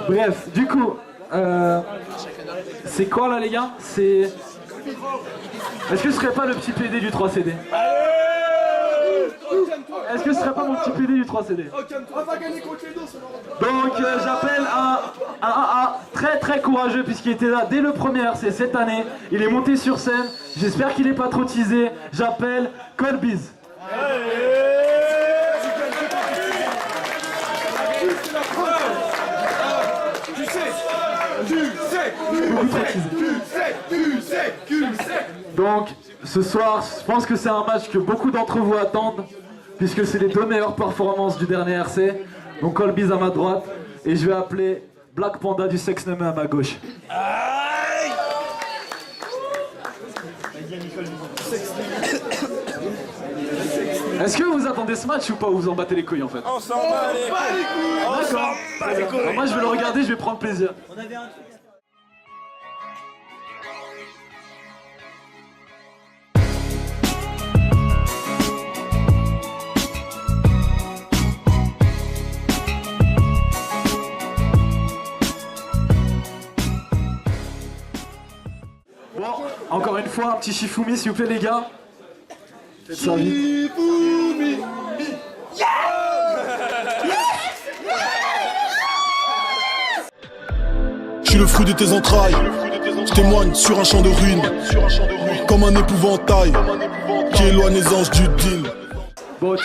Bref, du coup, c'est quoi là les gars? C'est... Est-ce que ce serait pas le petit PD du 3CD? Est-ce que ce serait pas mon petit PD du 3CD? Donc j'appelle un très très courageux puisqu'il était là dès le premier RC cette année. Il est monté sur scène, j'espère qu'il est pas trop teasé. J'appelle Colbiz. Donc ce soir, je pense que c'est un match que beaucoup d'entre vous attendent, puisque c'est les deux meilleures performances du dernier RC. Donc Colbiz à ma droite, et je vais appeler Black Panda du Sex Nommé à ma gauche. Est-ce que vous attendez ce match ou pas, ou vous en battez les couilles en fait? On s'en bat les couilles. D'accord. Alors, moi je vais le regarder, je vais prendre plaisir. Bon, encore une fois, un petit Shifumi s'il vous plaît les gars. Faites ça vite. Je suis le fruit de tes entrailles, je témoigne sur un champ de ruines, comme un épouvantail qui éloigne les anges du deal. Bon,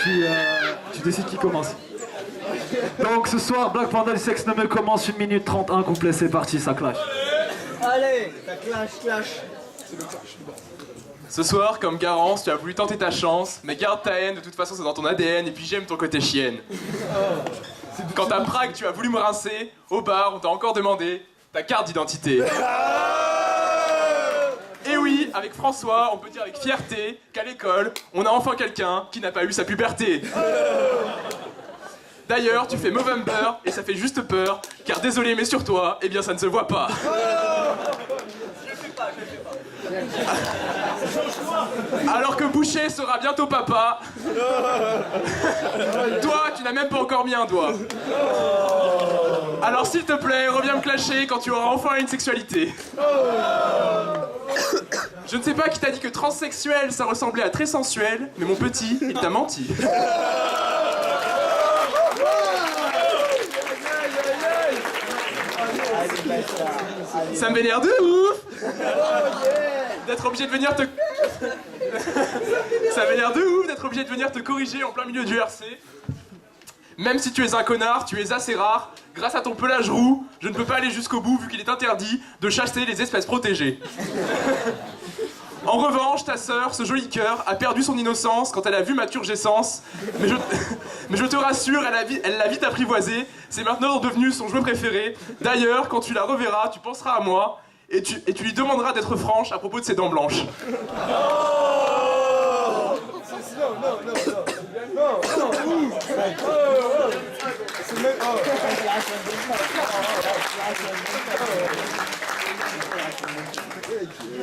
tu décides qui commence. Donc ce soir, Black Panda du Sex Nommé commence 1 minute 31, couplet, c'est parti, ça clash. Allez, ça clash. Ce soir, comme Garance, tu as voulu tenter ta chance, mais garde ta haine, de toute façon c'est dans ton ADN, et puis j'aime ton côté chienne. Quand à Prague, tu as voulu me rincer, au bar, on t'a encore demandé ta carte d'identité. Et oui, avec François, on peut dire avec fierté qu'à l'école, on a enfin quelqu'un qui n'a pas eu sa puberté. D'ailleurs, tu fais Movember et ça fait juste peur, car désolé mais sur toi, eh bien ça ne se voit pas. Alors que Boucher sera bientôt papa, toi tu n'as même pas encore mis un doigt. Alors s'il te plaît, reviens me clasher quand tu auras enfin une sexualité. Je ne sais pas qui t'a dit que transsexuel ça ressemblait à très sensuel, mais mon petit, il t'a menti. Ça me vénère de ouf d'être obligé de venir te... Ça vénère de ouf d'être obligé de venir te corriger en plein milieu du RC. Même si tu es un connard, tu es assez rare. Grâce à ton pelage roux, je ne peux pas aller jusqu'au bout vu qu'il est interdit de chasser les espèces protégées. En revanche, ta sœur, ce joli cœur, a perdu son innocence quand elle a vu ma turgescence. Mais je te rassure, elle l'a vite apprivoisée. C'est maintenant devenu son jouet préféré. D'ailleurs, quand tu la reverras, tu penseras à moi et tu lui demanderas d'être franche à propos de ses dents blanches.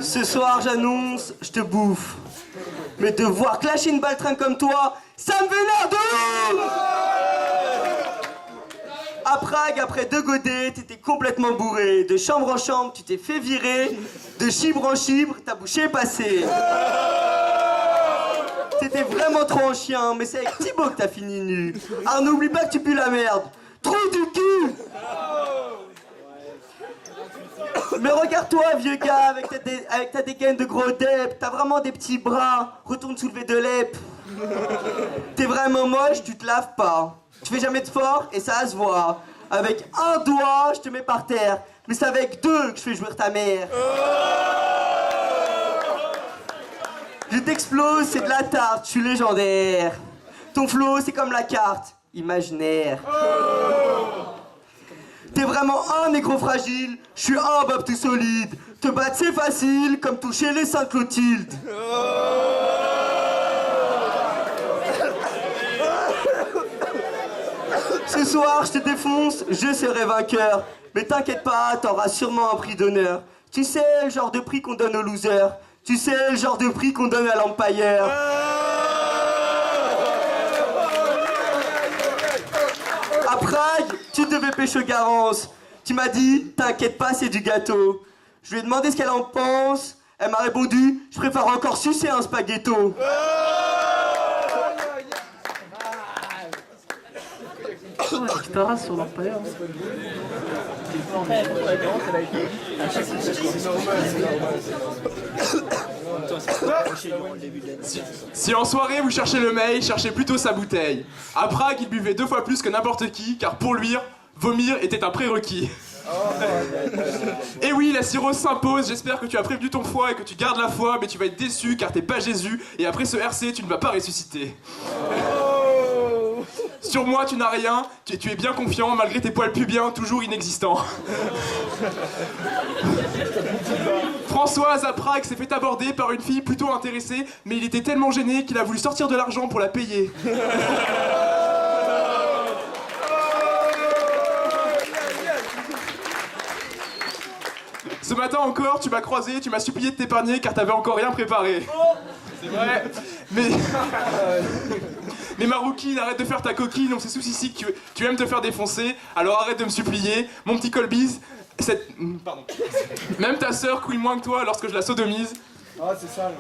Ce soir, j'annonce, je te bouffe. Mais de voir clasher une baltringue comme toi, ça me vénère de ouf! À Prague, après 2 godets, t'étais complètement bourré. De chambre en chambre, tu t'es fait virer. De chibre en chibre, ta bouche est passée. T'étais vraiment trop en chien, mais c'est avec Thibaut que t'as fini nu. Alors n'oublie pas que tu pues la merde. Trou du cul! Mais regarde-toi, vieux gars, avec ta dégaine de gros dep, t'as vraiment des petits bras, retourne soulever de lep. T'es vraiment moche, tu te laves pas. Tu fais jamais de fort et ça se voit. Avec un doigt, je te mets par terre, mais c'est avec 2 que je fais jouir ta mère. Je t'explose, c'est de la tarte, je suis légendaire. Ton flow, c'est comme la carte, imaginaire. T'es vraiment un négro fragile, je suis un bob tout solide. Te battre c'est facile, comme toucher les Sainte-Clotilde. Ce soir, je te défonce, je serai vainqueur. Mais t'inquiète pas, t'auras sûrement un prix d'honneur. Tu sais, le genre de prix qu'on donne aux losers. Tu sais, le genre de prix qu'on donne à l'Empire. Après Prague, tu devais pécho Garance. Tu m'as dit, t'inquiète pas, c'est du gâteau. Je lui ai demandé ce qu'elle en pense. Elle m'a répondu, je préfère encore sucer un spaghetto. Tu t'arrases sur l'empire. Si en soirée vous cherchez le mail, cherchez plutôt sa bouteille. À Prague, il buvait 2 fois plus que n'importe qui, car pour lui, vomir était un prérequis. Et oui, la cirrhose s'impose, j'espère que tu as prévenu ton foie et que tu gardes la foi, mais tu vas être déçu car t'es pas Jésus, et après ce RC, tu ne vas pas ressusciter. Sur moi, tu n'as rien, tu es bien confiant, malgré tes poils pubiens, toujours inexistants. Françoise, à Prague, s'est fait aborder par une fille plutôt intéressée, mais il était tellement gêné qu'il a voulu sortir de l'argent pour la payer. Ce matin encore, tu m'as croisé, tu m'as supplié de t'épargner car t'avais encore rien préparé. C'est vrai. Mais ma rouquine, arrête de faire ta coquine, on sait tous ici que tu aimes te faire défoncer, alors arrête de me supplier. Mon petit Colbise, pardon. Même ta sœur couille moins que toi lorsque je la sodomise. Ah, c'est sale.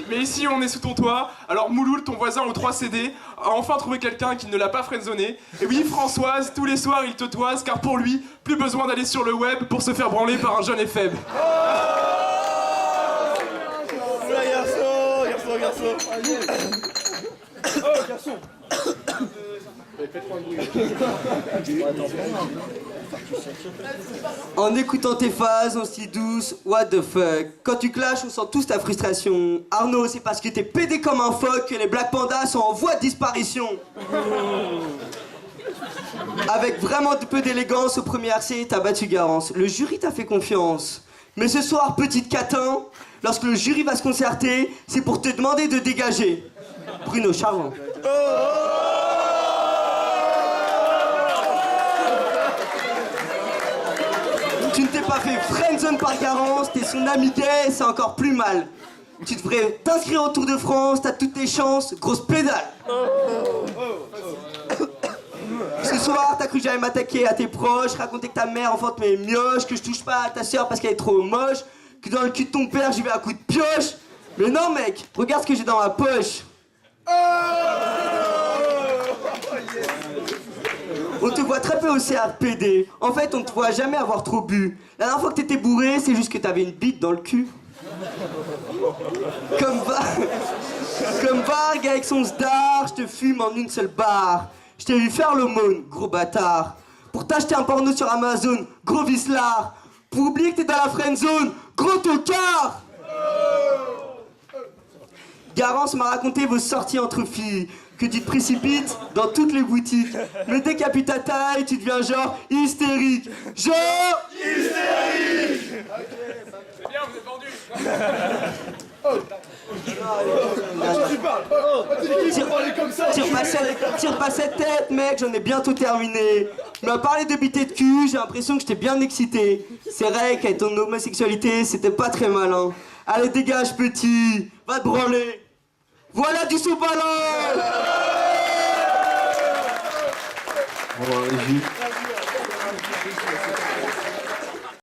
Mais ici, on est sous ton toit, alors Mouloul, ton voisin aux 3 CD, a enfin trouvé quelqu'un qui ne l'a pas friendzoné. Et oui, Françoise, tous les soirs, il te toise, car pour lui, plus besoin d'aller sur le web pour se faire branler par un jeune et faible. Garçon. Oh, garçon. En écoutant tes phases, on se dit douce, what the fuck. Quand tu clashes, on sent tous ta frustration. Arnaud, c'est parce que t'es pédé comme un phoque que les Black Pandas sont en voie de disparition. Avec vraiment peu d'élégance, au premier RC, t'as battu Garance. Le jury t'a fait confiance. Mais ce soir, petite catin, lorsque le jury va se concerter, c'est pour te demander de dégager. Bruno Charmant. Tu ne t'es pas fait friendzone par Garance, t'es son ami gay, c'est encore plus mal. Tu devrais t'inscrire au Tour de France, t'as toutes tes chances, grosse pédale. Ce soir, t'as cru que j'allais m'attaquer à tes proches, raconter que ta mère enfante mes mioches, que je touche pas à ta soeur parce qu'elle est trop moche, que dans le cul de ton père, j'y vais à coups de pioche. Mais non, mec, regarde ce que j'ai dans ma poche. On te voit très peu au CRPD. En fait, on te voit jamais avoir trop bu. La dernière fois que t'étais bourré, c'est juste que t'avais une bite dans le cul. Comme Varg avec son star, je te fume en une seule barre. Je t'ai vu faire l'aumône, gros bâtard. Pour t'acheter un porno sur Amazon, gros vicelard. Pour oublier que t'es dans la friendzone, gros tocard. Garance m'a raconté vos sorties entre filles, que tu te précipites dans toutes les boutiques. Mais dès qu'il n'y a plus ta taille, tu deviens genre hystérique. Genre hystérique. C'est bien, vous êtes vendu. Tire pas cette tête, mec, j'en ai bientôt terminé. Tu m'as parlé de bité de cul, j'ai l'impression que j'étais bien excité. C'est vrai qu'avec ton homosexualité, c'était pas très malin. Allez, dégage, petit, va te branler. Voilà du sous-ballon. Bon,